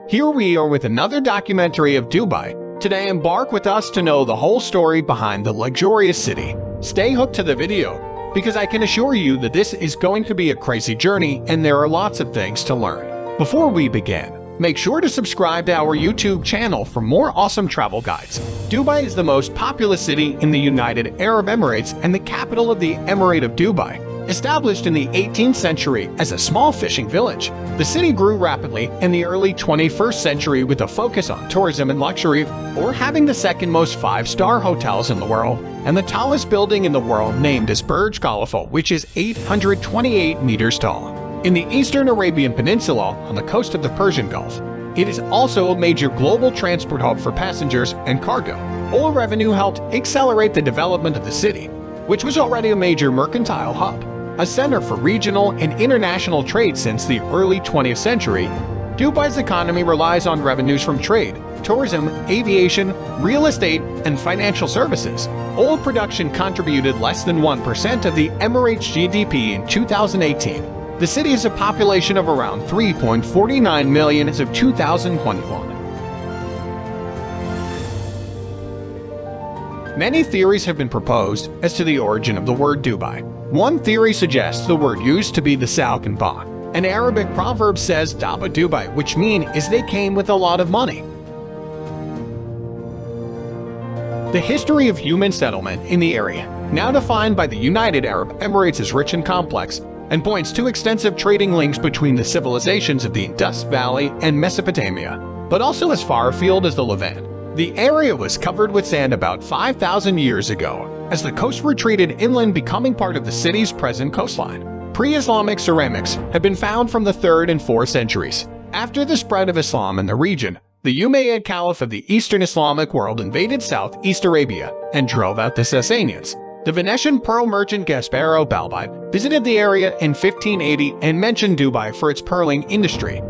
Here we are with another documentary of Dubai. Today embark with us to know the whole story behind the luxurious city. Stay hooked to the video, because I can assure you that this is going to be a crazy journey and there are lots of things to learn. Before we begin, make sure to subscribe to our YouTube channel for more awesome travel guides. Dubai is the most populous city in the United Arab Emirates and the capital of the Emirate of Dubai. Established in the 18th century as a small fishing village, the city grew rapidly in the early 21st century with a focus on tourism and luxury, or having the second most five-star hotels in the world and the tallest building in the world named as Burj Khalifa, which is 828 meters tall. In the eastern Arabian Peninsula on the coast of the Persian Gulf, it is also a major global transport hub for passengers and cargo. Oil revenue helped accelerate the development of the city, which was already a major mercantile hub. A center for regional and international trade since the early 20th century, Dubai's economy relies on revenues from trade, tourism, aviation, real estate, and financial services. Oil production contributed less than 1% of the Emirates' GDP in 2018. The city has a population of around 3.49 million as of 2021. Many theories have been proposed as to the origin of the word Dubai. One theory suggests the word used to be the Sauk and Ba. An Arabic proverb says Daba Dubai, which means they came with a lot of money. The history of human settlement in the area, now defined by the United Arab Emirates, is rich and complex, and points to extensive trading links between the civilizations of the Indus Valley and Mesopotamia, but also as far afield as the Levant. The area was covered with sand about 5,000 years ago, as the coast retreated inland, becoming part of the city's present coastline. Pre-Islamic ceramics have been found from the 3rd and 4th centuries. After the spread of Islam in the region, the Umayyad Caliph of the Eastern Islamic world invaded southeast Arabia and drove out the Sasanians. The Venetian pearl merchant Gasparo Balbi visited the area in 1580 and mentioned Dubai for its pearling industry.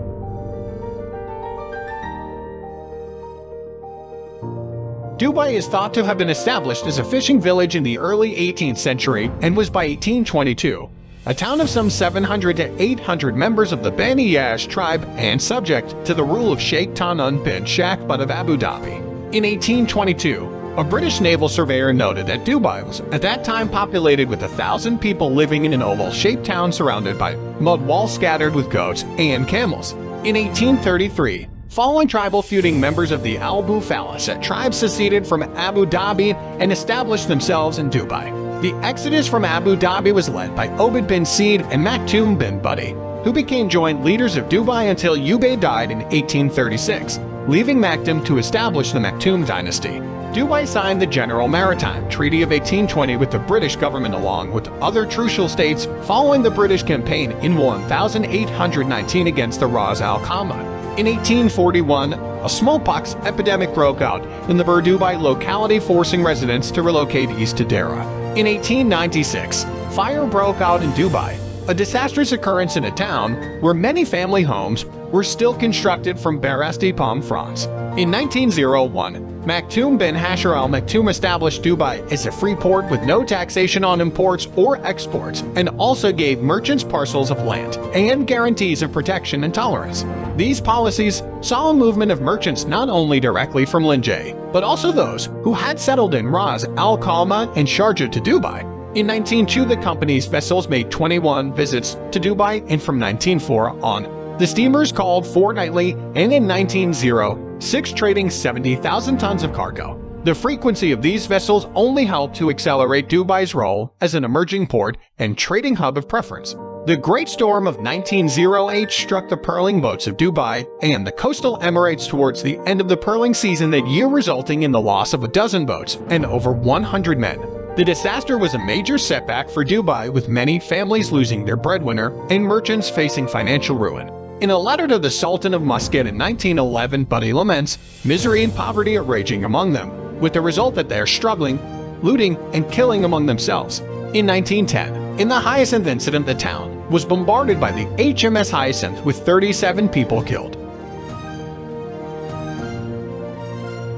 Dubai is thought to have been established as a fishing village in the early 18th century and was by 1822 a town of some 700 to 800 members of the Bani Yash tribe and subject to the rule of Sheikh Tanun bin Shakbat of Abu Dhabi. In 1822, a British naval surveyor noted that Dubai was at that time populated with 1,000 people living in an oval-shaped town surrounded by mud walls scattered with goats and camels. In 1833, following tribal feuding, members of the Al Bufalisat tribe seceded from Abu Dhabi and established themselves in Dubai. The exodus from Abu Dhabi was led by Obed bin Said and Maktoum bin Buddy, who became joint leaders of Dubai until Ubayd died in 1836, leaving Maktoum to establish the Maktoum dynasty. Dubai signed the General Maritime Treaty of 1820 with the British government along with other trucial states following the British campaign in 1819 against the Ras Al Khaimah. In 1841, a smallpox epidemic broke out in the Bur Dubai locality, forcing residents to relocate east to Dera. In 1896, fire broke out in Dubai, a disastrous occurrence in a town where many family homes were still constructed from Barasti Palm fronds. In 1901, Maktoum bin Hashir al Maktoum established Dubai as a free port with no taxation on imports or exports, and also gave merchants parcels of land and guarantees of protection and tolerance. These policies saw a movement of merchants not only directly from Linjay, but also those who had settled in Ras Al Khaimah and Sharjah to Dubai. In 1902, the company's vessels made 21 visits to Dubai, and from 1904 on, the steamers called fortnightly, and in 1906 trading 70,000 tons of cargo. The frequency of these vessels only helped to accelerate Dubai's role as an emerging port and trading hub of preference. The Great Storm of 1908 struck the pearling boats of Dubai and the coastal Emirates towards the end of the pearling season that year, resulting in the loss of a dozen boats and over 100 men. The disaster was a major setback for Dubai, with many families losing their breadwinner and merchants facing financial ruin. In a letter to the Sultan of Muscat in 1911, Buddy laments misery and poverty are raging among them, with the result that they are struggling, looting, and killing among themselves. In 1910, in the Hyacinth incident, the town was bombarded by the HMS Hyacinth with 37 people killed.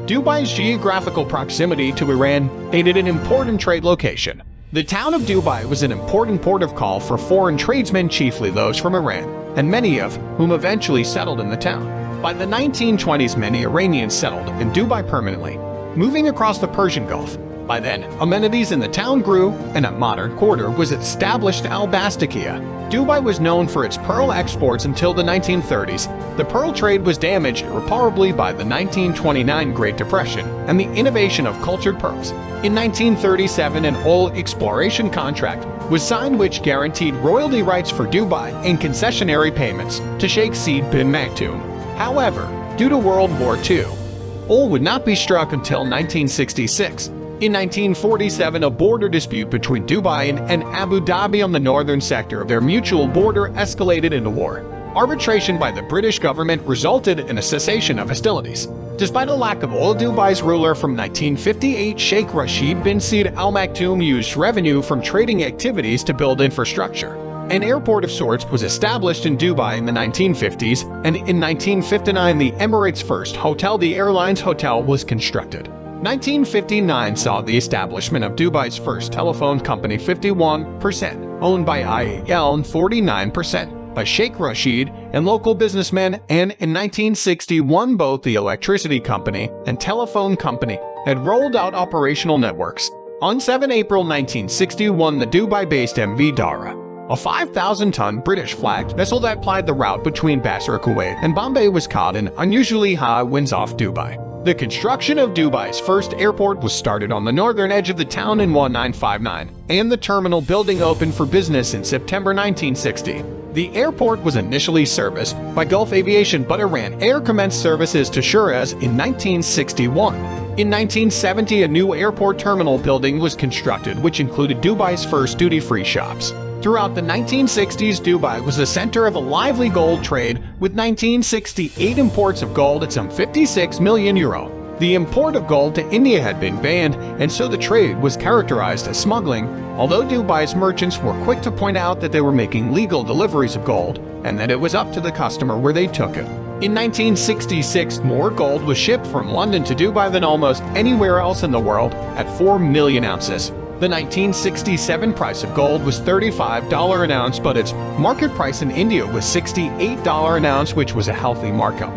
Dubai's geographical proximity to Iran made it an important trade location. The town of Dubai was an important port of call for foreign tradesmen, chiefly those from Iran, and many of whom eventually settled in the town. By the 1920s, many Iranians settled in Dubai permanently, moving across the Persian Gulf. By then, amenities in the town grew, and a modern quarter was established Al Bastakia. Dubai was known for its pearl exports until the 1930s. The pearl trade was damaged irreparably by the 1929 Great Depression and the innovation of cultured pearls. In 1937, an oil exploration contract was signed which guaranteed royalty rights for Dubai and concessionary payments to Sheikh Said bin Maktoum. However, due to World War II, oil would not be struck until 1966. In 1947, a border dispute between Dubai and Abu Dhabi on the northern sector of their mutual border escalated into war. Arbitration by the British government resulted in a cessation of hostilities. Despite a lack of oil, Dubai's ruler from 1958, Sheikh Rashid bin Said Al Maktoum, used revenue from trading activities to build infrastructure. An airport of sorts was established in Dubai in the 1950s, and in 1959 the Emirates' first hotel, the Airlines Hotel, was constructed. 1959 saw the establishment of Dubai's first telephone company, 51% owned by IAL and 49% by Sheikh Rashid and local businessmen, and in 1961 both the electricity company and telephone company had rolled out operational networks. On 7 April 1961, the Dubai-based MV Dara, a 5,000-ton British-flagged vessel that plied the route between Basra, Kuwait, and Bombay, was caught in unusually high winds off Dubai. The construction of Dubai's first airport was started on the northern edge of the town in 1959, and the terminal building opened for business in September 1960. The airport was initially serviced by Gulf Aviation, but Iran Air commenced services to Shiraz in 1961. In 1970, a new airport terminal building was constructed, which included Dubai's first duty-free shops. Throughout the 1960s, Dubai was the center of a lively gold trade, with 1968 imports of gold at some 56 million euro. The import of gold to India had been banned, and so the trade was characterized as smuggling, although Dubai's merchants were quick to point out that they were making legal deliveries of gold, and that it was up to the customer where they took it. In 1966, more gold was shipped from London to Dubai than almost anywhere else in the world, at 4 million ounces. The 1967 price of gold was $35 an ounce, but its market price in India was $68 an ounce, which was a healthy markup.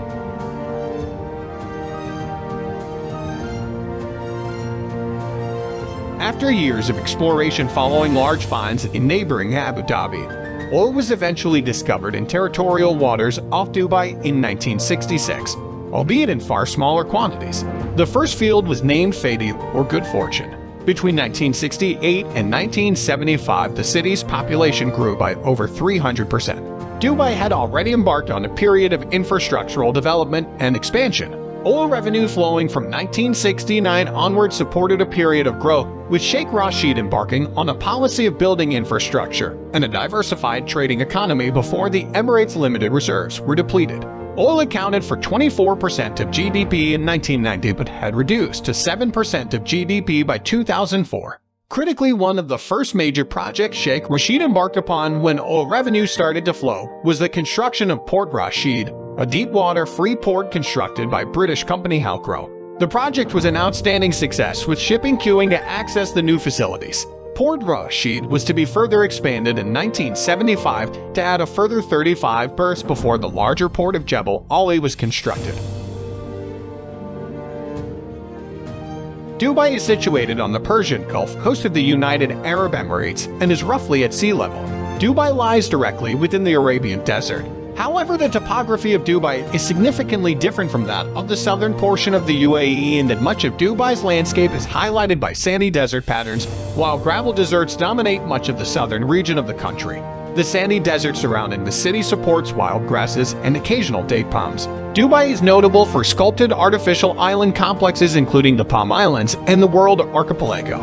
After years of exploration following large finds in neighboring Abu Dhabi, oil was eventually discovered in territorial waters off Dubai in 1966, albeit in far smaller quantities. The first field was named Fadi, or Good Fortune. Between 1968 and 1975, the city's population grew by over 300%. Dubai had already embarked on a period of infrastructural development and expansion. Oil revenue flowing from 1969 onward supported a period of growth, with Sheikh Rashid embarking on a policy of building infrastructure and a diversified trading economy before the Emirates' limited reserves were depleted. Oil accounted for 24% of GDP in 1990, but had reduced to 7% of GDP by 2004. Critically, one of the first major projects Sheikh Rashid embarked upon when oil revenue started to flow was the construction of Port Rashid, a deep-water free port constructed by British company Halcro. The project was an outstanding success, with shipping queuing to access the new facilities. Port Rashid was to be further expanded in 1975 to add a further 35 berths before the larger port of Jebel Ali was constructed. Dubai is situated on the Persian Gulf coast of the United Arab Emirates and is roughly at sea level. Dubai lies directly within the Arabian Desert. However, the topography of Dubai is significantly different from that of the southern portion of the UAE, in that much of Dubai's landscape is highlighted by sandy desert patterns, while gravel deserts dominate much of the southern region of the country. The sandy desert surrounding the city supports wild grasses and occasional date palms. Dubai is notable for sculpted artificial island complexes, including the Palm Islands and the World Archipelago.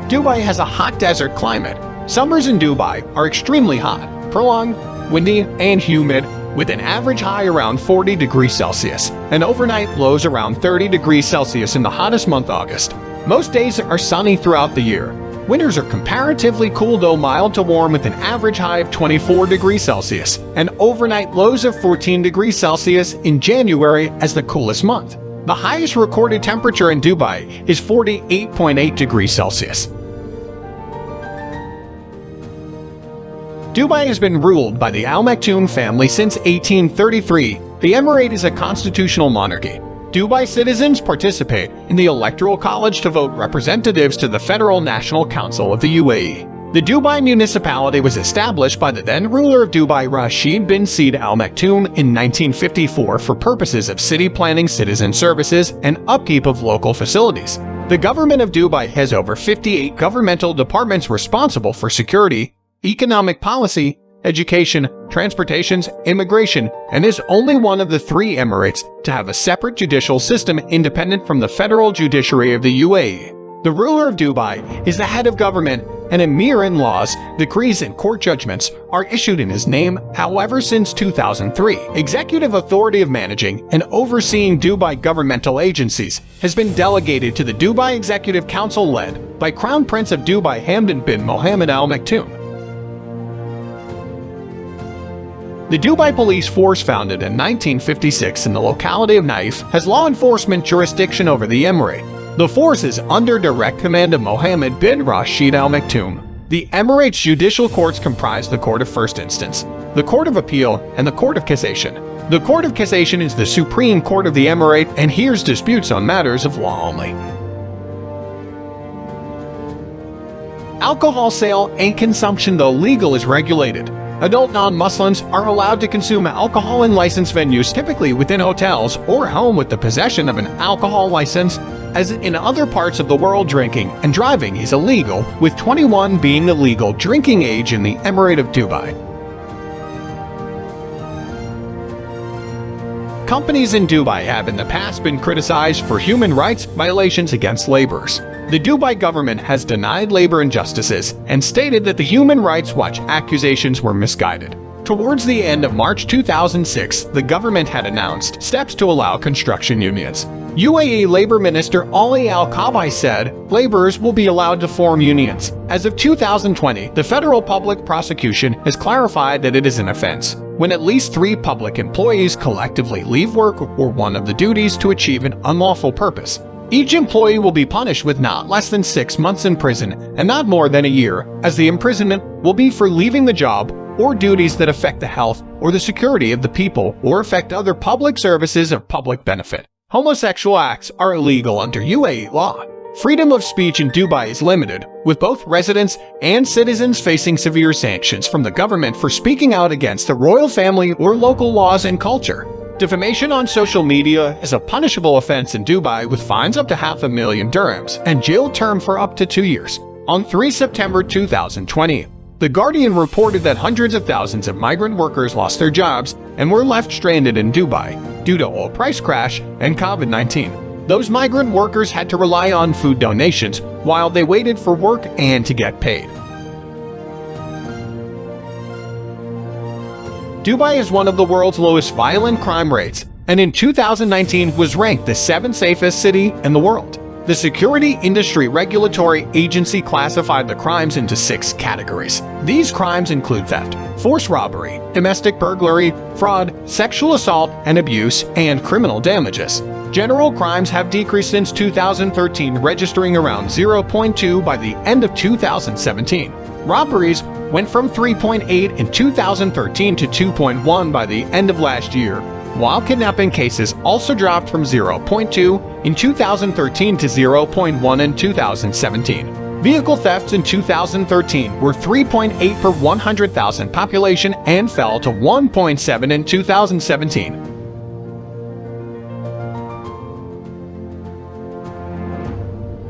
Dubai has a hot desert climate. Summers in Dubai are extremely hot, prolonged, windy, and humid, with an average high around 40 degrees Celsius and overnight lows around 30 degrees Celsius in the hottest month, August. Most days are sunny throughout the year. Winters are comparatively cool, though mild to warm, with an average high of 24 degrees Celsius and overnight lows of 14 degrees Celsius in January as the coolest month. The highest recorded temperature in Dubai is 48.8 degrees Celsius. Dubai has been ruled by the Al Maktoum family since 1833. The emirate is a constitutional monarchy. Dubai citizens participate in the Electoral College to vote representatives to the Federal National Council of the UAE. The Dubai municipality was established by the then ruler of Dubai, Rashid bin Said Al Maktoum, in 1954 for purposes of city planning, citizen services, and upkeep of local facilities. The government of Dubai has over 58 governmental departments responsible for security, economic policy, education, transportation, immigration, and is only one of the 3 emirates to have a separate judicial system independent from the federal judiciary of the UAE. The ruler of Dubai is the head of government, and emir in laws, decrees, and court judgments are issued in his name. However, since 2003, executive authority of managing and overseeing Dubai governmental agencies has been delegated to the Dubai Executive Council led by Crown Prince of Dubai Hamdan bin Mohammed Al Maktoum. The Dubai Police Force, founded in 1956 in the locality of Naif, has law enforcement jurisdiction over the emirate. The force is under direct command of Mohammed bin Rashid Al Maktoum. The Emirates' judicial courts comprise the Court of First Instance, the Court of Appeal, and the Court of Cassation. The Court of Cassation is the Supreme Court of the Emirate and hears disputes on matters of law only. Alcohol sale and consumption, though legal, is regulated. Adult non-Muslims are allowed to consume alcohol in licensed venues, typically within hotels or home with the possession of an alcohol license. As in other parts of the world, drinking and driving is illegal, with 21 being the legal drinking age in the Emirate of Dubai. Companies in Dubai have in the past been criticized for human rights violations against laborers. The Dubai government has denied labor injustices and stated that the Human Rights Watch accusations were misguided. Towards the end of March 2006, the government had announced steps to allow construction unions. UAE Labor Minister Ali Al-Kabai said laborers will be allowed to form unions. As of 2020, the Federal Public Prosecution has clarified that it is an offense when at least 3 public employees collectively leave work or one of the duties to achieve an unlawful purpose. Each employee will be punished with not less than 6 months in prison and not more than a year, as the imprisonment will be for leaving the job or duties that affect the health or the security of the people or affect other public services of public benefit. Homosexual acts are illegal under UAE law. Freedom of speech in Dubai is limited, with both residents and citizens facing severe sanctions from the government for speaking out against the royal family or local laws and culture. Defamation on social media is a punishable offense in Dubai, with fines up to $500,000 dirhams and jail term for up to 2 years. On 3 September 2020, The Guardian reported that hundreds of thousands of migrant workers lost their jobs and were left stranded in Dubai due to oil price crash and COVID-19. Those migrant workers had to rely on food donations while they waited for work and to get paid. Dubai is one of the world's lowest violent crime rates, and in 2019 was ranked the 7th safest city in the world. The Security Industry Regulatory Agency classified the crimes into 6 categories. These crimes include theft, forced robbery, domestic burglary, fraud, sexual assault and abuse, and criminal damages. General crimes have decreased since 2013, registering around 0.2 by the end of 2017. Robberies went from 3.8 in 2013 to 2.1 by the end of last year, while kidnapping cases also dropped from 0.2 in 2013 to 0.1 in 2017. Vehicle thefts in 2013 were 3.8 per 100,000 population and fell to 1.7 in 2017.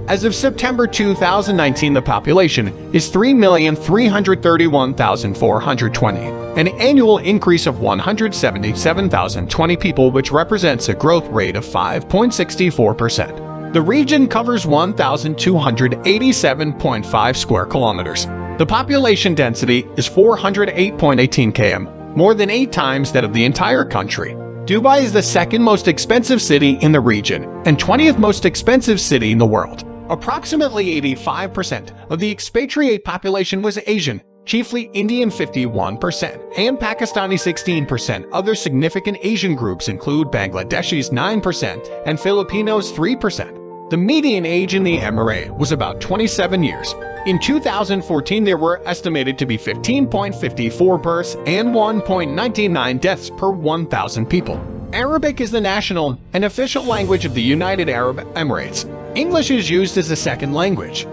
As of September 2019, the population is 3,331,420, an annual increase of 177,020 people, which represents a growth rate of 5.64%. The region covers 1,287.5 square kilometers. The population density is 408.18 km, more than 8 times that of the entire country. Dubai is the 2nd most expensive city in the region and 20th most expensive city in the world. Approximately 85% of the expatriate population was Asian, chiefly Indian 51% and Pakistani 16%. Other significant Asian groups include Bangladeshis 9% and Filipinos 3%. The median age in the emirate was about 27 years. In 2014, there were estimated to be 15.54 births and 1.99 deaths per 1,000 people. Arabic is the national and official language of the United Arab Emirates. English is used as a second language.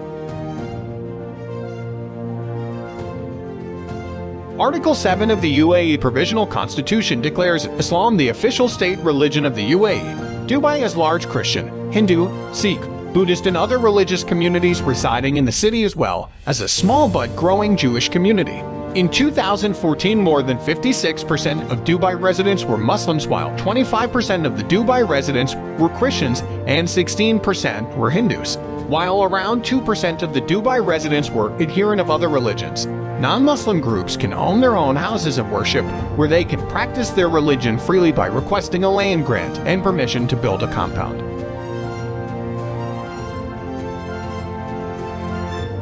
Article 7 of the UAE Provisional Constitution declares Islam the official state religion of the UAE. Dubai has large Christian, Hindu, Sikh, Buddhist and other religious communities residing in the city, as well as a small but growing Jewish community. In 2014, more than 56% of Dubai residents were Muslims, while 25% of the Dubai residents were Christians and 16% were Hindus, while around 2% of the Dubai residents were adherent of other religions. Non-Muslim groups can own their own houses of worship, where they can practice their religion freely by requesting a land grant and permission to build a compound.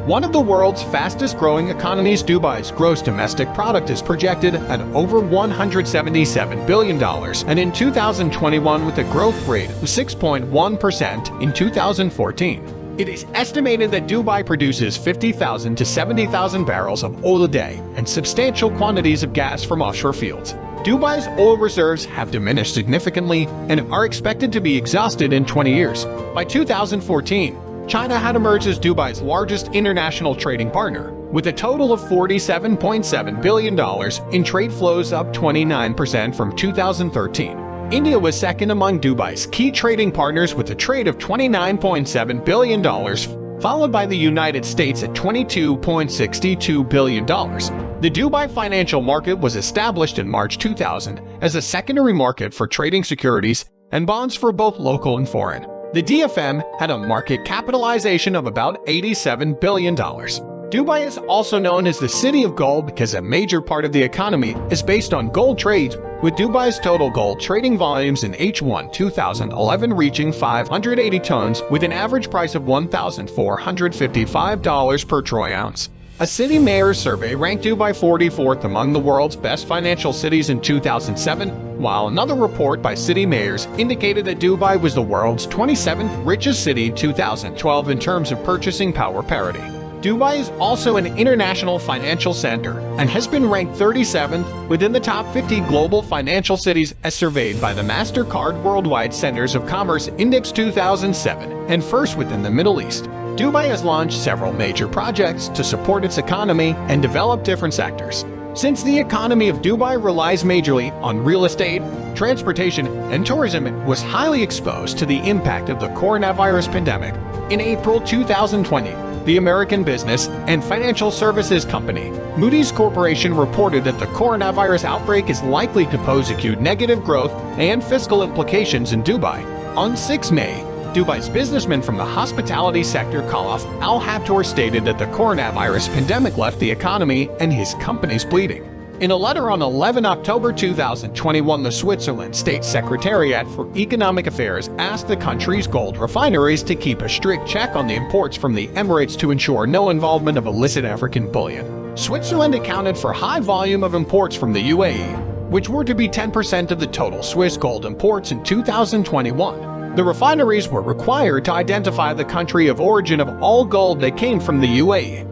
One of the world's fastest-growing economies, Dubai's gross domestic product is projected at over $177 billion, and in 2021 with a growth rate of 6.1% in 2014. It is estimated that Dubai produces 50,000 to 70,000 barrels of oil a day and substantial quantities of gas from offshore fields. Dubai's oil reserves have diminished significantly and are expected to be exhausted in 20 years. By 2014, China had emerged as Dubai's largest international trading partner, with a total of $47.7 billion in trade flows, up 29% from 2013. India was second among Dubai's key trading partners with a trade of $29.7 billion, followed by the United States at $22.62 billion. The Dubai financial market was established in March 2000 as a secondary market for trading securities and bonds for both local and foreign. The DFM had a market capitalization of about $87 billion. Dubai is also known as the City of Gold because a major part of the economy is based on gold trades, with Dubai's total gold trading volumes in H1 2011 reaching 580 tons, with an average price of $1,455 per troy ounce. A city mayor's survey ranked Dubai 44th among the world's best financial cities in 2007, while another report by city mayors indicated that Dubai was the world's 27th richest city in 2012 in terms of purchasing power parity. Dubai is also an international financial center and has been ranked 37th within the top 50 global financial cities as surveyed by the MasterCard Worldwide Centers of Commerce Index 2007, and first within the Middle East. Dubai has launched several major projects to support its economy and develop different sectors. Since the economy of Dubai relies majorly on real estate, transportation, and tourism, it was highly exposed to the impact of the coronavirus pandemic. In April 2020, the American business and financial services company Moody's Corporation reported that the coronavirus outbreak is likely to pose acute negative growth and fiscal implications in Dubai. On 6 May, Dubai's businessman from the hospitality sector Khalaf Al-Habtour stated that the coronavirus pandemic left the economy and his companies bleeding. In a letter on 11 October 2021, the Switzerland State Secretariat for Economic Affairs asked the country's gold refineries to keep a strict check on the imports from the Emirates to ensure no involvement of illicit African bullion. Switzerland accounted for high volume of imports from the UAE, which were to be 10% of the total Swiss gold imports in 2021. The refineries were required to identify the country of origin of all gold that came from the UAE.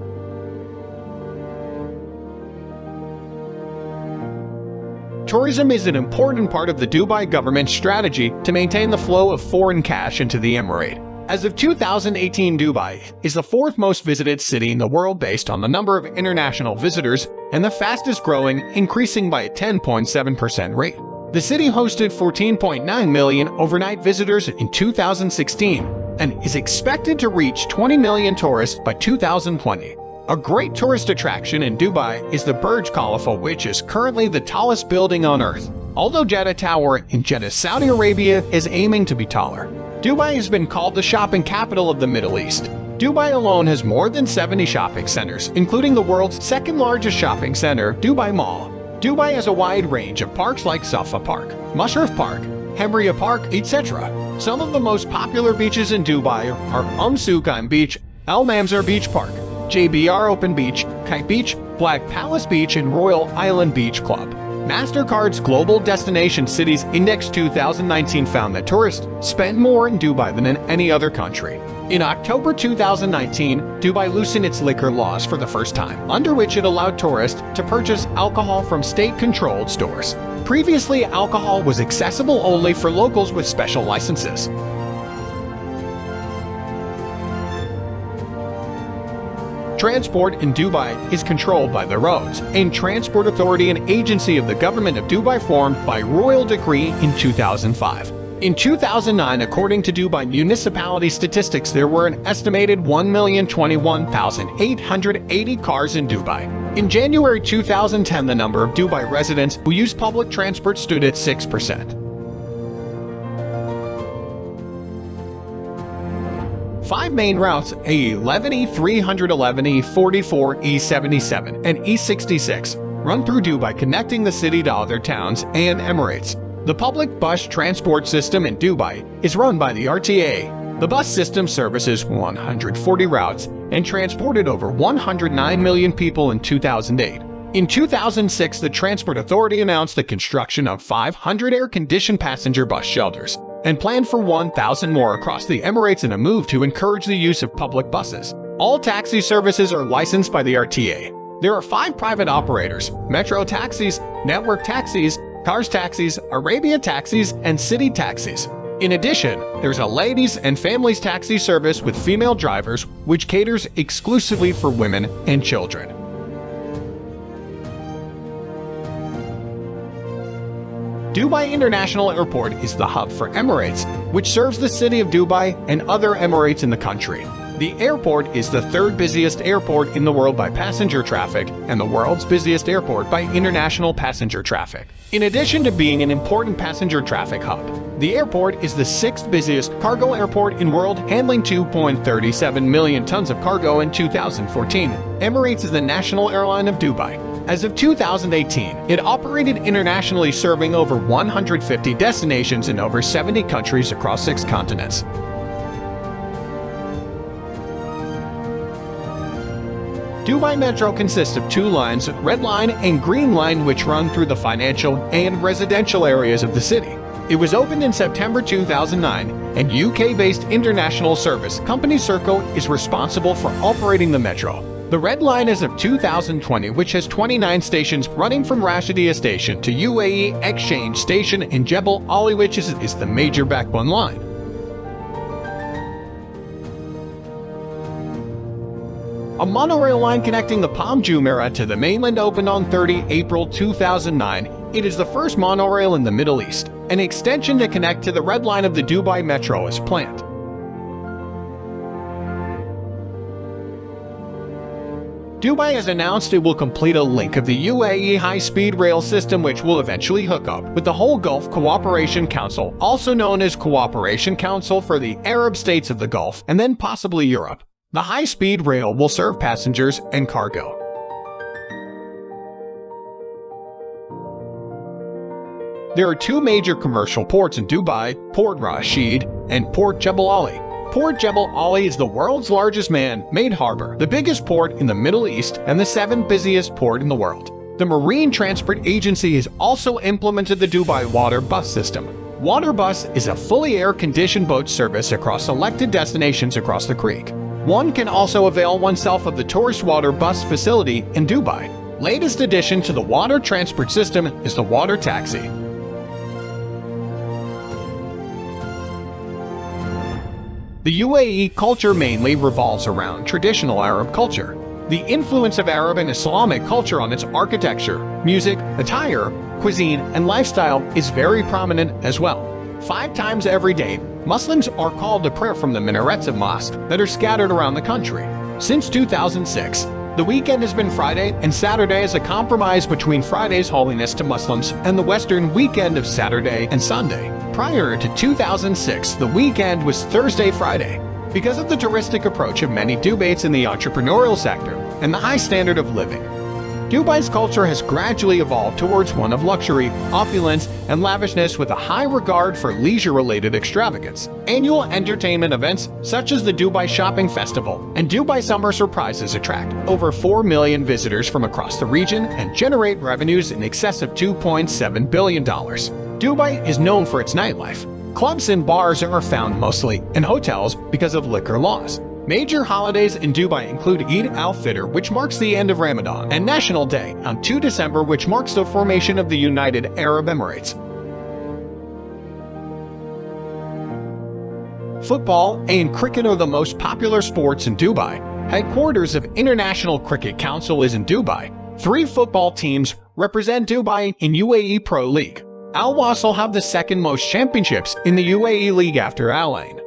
Tourism is an important part of the Dubai government's strategy to maintain the flow of foreign cash into the emirate. As of 2018, Dubai is the fourth most visited city in the world based on the number of international visitors and the fastest growing, increasing by a 10.7% rate. The city hosted 14.9 million overnight visitors in 2016 and is expected to reach 20 million tourists by 2020. A great tourist attraction in Dubai is the Burj Khalifa, which is currently the tallest building on Earth, although Jeddah Tower in Jeddah, Saudi Arabia is aiming to be taller. Dubai has been called the shopping capital of the Middle East. Dubai alone has more than 70 shopping centers, including the world's second largest shopping center, Dubai Mall. Dubai has a wide range of parks like Safa Park, Mushrif Park, Hemria Park, etc. Some of the most popular beaches in Dubai are Suqaim Beach, Al Mamzar Beach Park, JBR Open Beach, Kite Beach, Black Palace Beach, and Royal Island Beach Club. MasterCard's Global Destination Cities Index 2019 found that tourists spend more in Dubai than in any other country. In October 2019, Dubai loosened its liquor laws for the first time, under which it allowed tourists to purchase alcohol from state-controlled stores. Previously, alcohol was accessible only for locals with special licenses. Transport in Dubai is controlled by the Roads and Transport Authority, an agency of the government of Dubai formed by royal decree in 2005. In 2009, according to Dubai municipality statistics, there were an estimated 1,021,880 cars in Dubai. In January 2010, the number of Dubai residents who use public transport stood at 6%. 5 main routes, A11, E311, E44, E77, and E66, run through Dubai, connecting the city to other towns and Emirates. The public bus transport system in Dubai is run by the RTA. The bus system services 140 routes and transported over 109 million people in 2008. In 2006, the Transport Authority announced the construction of 500 air-conditioned passenger bus shelters and planned for 1,000 more across the Emirates in a move to encourage the use of public buses. All taxi services are licensed by the RTA. There are 5 private operators: Metro Taxis, Network Taxis, Cars Taxis, Arabia Taxis, and City Taxis. In addition, there's a ladies and families taxi service with female drivers, which caters exclusively for women and children. Dubai International Airport is the hub for Emirates, which serves the city of Dubai and other Emirates in the country. The airport is the 3rd busiest airport in the world by passenger traffic and the world's busiest airport by international passenger traffic. In addition to being an important passenger traffic hub, the airport is the 6th busiest cargo airport in the world, handling 2.37 million tons of cargo in 2014. Emirates is the national airline of Dubai. As of 2018, it operated internationally, serving over 150 destinations in over 70 countries across 6 continents. Dubai Metro consists of 2 lines, Red Line and Green Line, which run through the financial and residential areas of the city. It was opened in September 2009, and UK-based international service company Serco is responsible for operating the metro. The Red Line is of 2020, which has 29 stations running from Rashidia Station to UAE Exchange Station in Jebel Ali, which is the major backbone line. A monorail line connecting the Palm Jumeirah to the mainland opened on 30 April 2009. It is the first monorail in the Middle East. An extension to connect to the Red Line of the Dubai Metro is planned. Dubai has announced it will complete a link of the UAE high-speed rail system, which will eventually hook up with the whole Gulf Cooperation Council, also known as Cooperation Council for the Arab States of the Gulf, and then possibly Europe. The high-speed rail will serve passengers and cargo. There are 2 major commercial ports in Dubai, Port Rashid and Port Jebel Ali. Port Jebel Ali is the world's largest man-made harbor, the biggest port in the Middle East, and the 7th busiest port in the world. The Marine Transport Agency has also implemented the Dubai Water Bus system. Water Bus is a fully air-conditioned boat service across selected destinations across the creek. One can also avail oneself of the tourist water bus facility in Dubai. Latest addition to the water transport system is the water taxi. The UAE culture mainly revolves around traditional Arab culture. The influence of Arab and Islamic culture on its architecture, music, attire, cuisine, and lifestyle is very prominent as well. 5 times every day, Muslims are called to prayer from the minarets of mosques that are scattered around the country. Since 2006, the weekend has been Friday and Saturday as a compromise between Friday's holiness to Muslims and the Western weekend of Saturday and Sunday. Prior to 2006, the weekend was Thursday-Friday. Because of the touristic approach of many Dubaites in the entrepreneurial sector and the high standard of living, Dubai's culture has gradually evolved towards one of luxury, opulence, and lavishness with a high regard for leisure-related extravagance. Annual entertainment events such as the Dubai Shopping Festival and Dubai Summer Surprises attract over 4 million visitors from across the region and generate revenues in excess of $2.7 billion. Dubai is known for its nightlife. Clubs and bars are found mostly in hotels because of liquor laws. Major holidays in Dubai include Eid al-Fitr, which marks the end of Ramadan, and National Day on 2 December, which marks the formation of the United Arab Emirates. Football and cricket are the most popular sports in Dubai. Headquarters of International Cricket Council is in Dubai. 3 football teams represent Dubai in UAE Pro League. Al Wasl have the second most championships in the UAE League after Al Ain.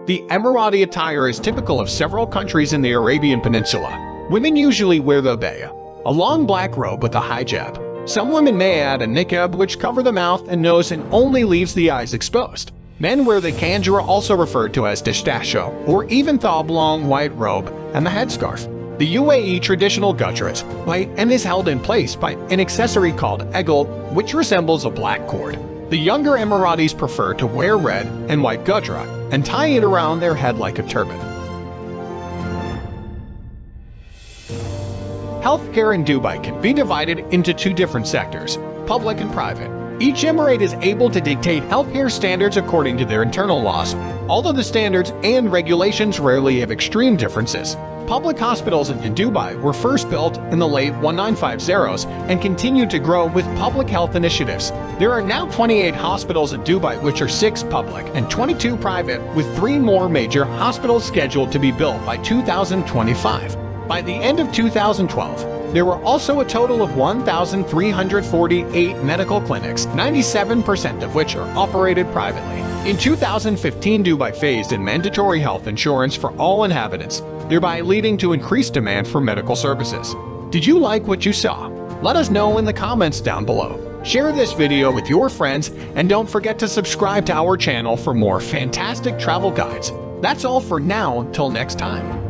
The Emirati attire is typical of several countries in the Arabian Peninsula. Women usually wear the abaya, a long black robe with a hijab. Some women may add a niqab, which cover the mouth and nose and only leaves the eyes exposed. Men wear the kanjura, also referred to as dashtasho, or even the oblong white robe and the headscarf. The UAE traditional gudra is white and is held in place by an accessory called egel, which resembles a black cord. The younger Emiratis prefer to wear red and white gudra and tie it around their head like a turban. Healthcare in Dubai can be divided into 2 different sectors, public and private. Each emirate is able to dictate healthcare standards according to their internal laws, although the standards and regulations rarely have extreme differences. Public hospitals in Dubai were first built in the late 1950s and continue to grow with public health initiatives. There are now 28 hospitals in Dubai, which are 6 public and 22 private, with 3 more major hospitals scheduled to be built by 2025. By the end of 2012, there were also a total of 1,348 medical clinics, 97% of which are operated privately. In 2015, Dubai phased in mandatory health insurance for all inhabitants, thereby leading to increased demand for medical services. Did you like what you saw? Let us know in the comments down below. Share this video with your friends and don't forget to subscribe to our channel for more fantastic travel guides. That's all for now, until next time.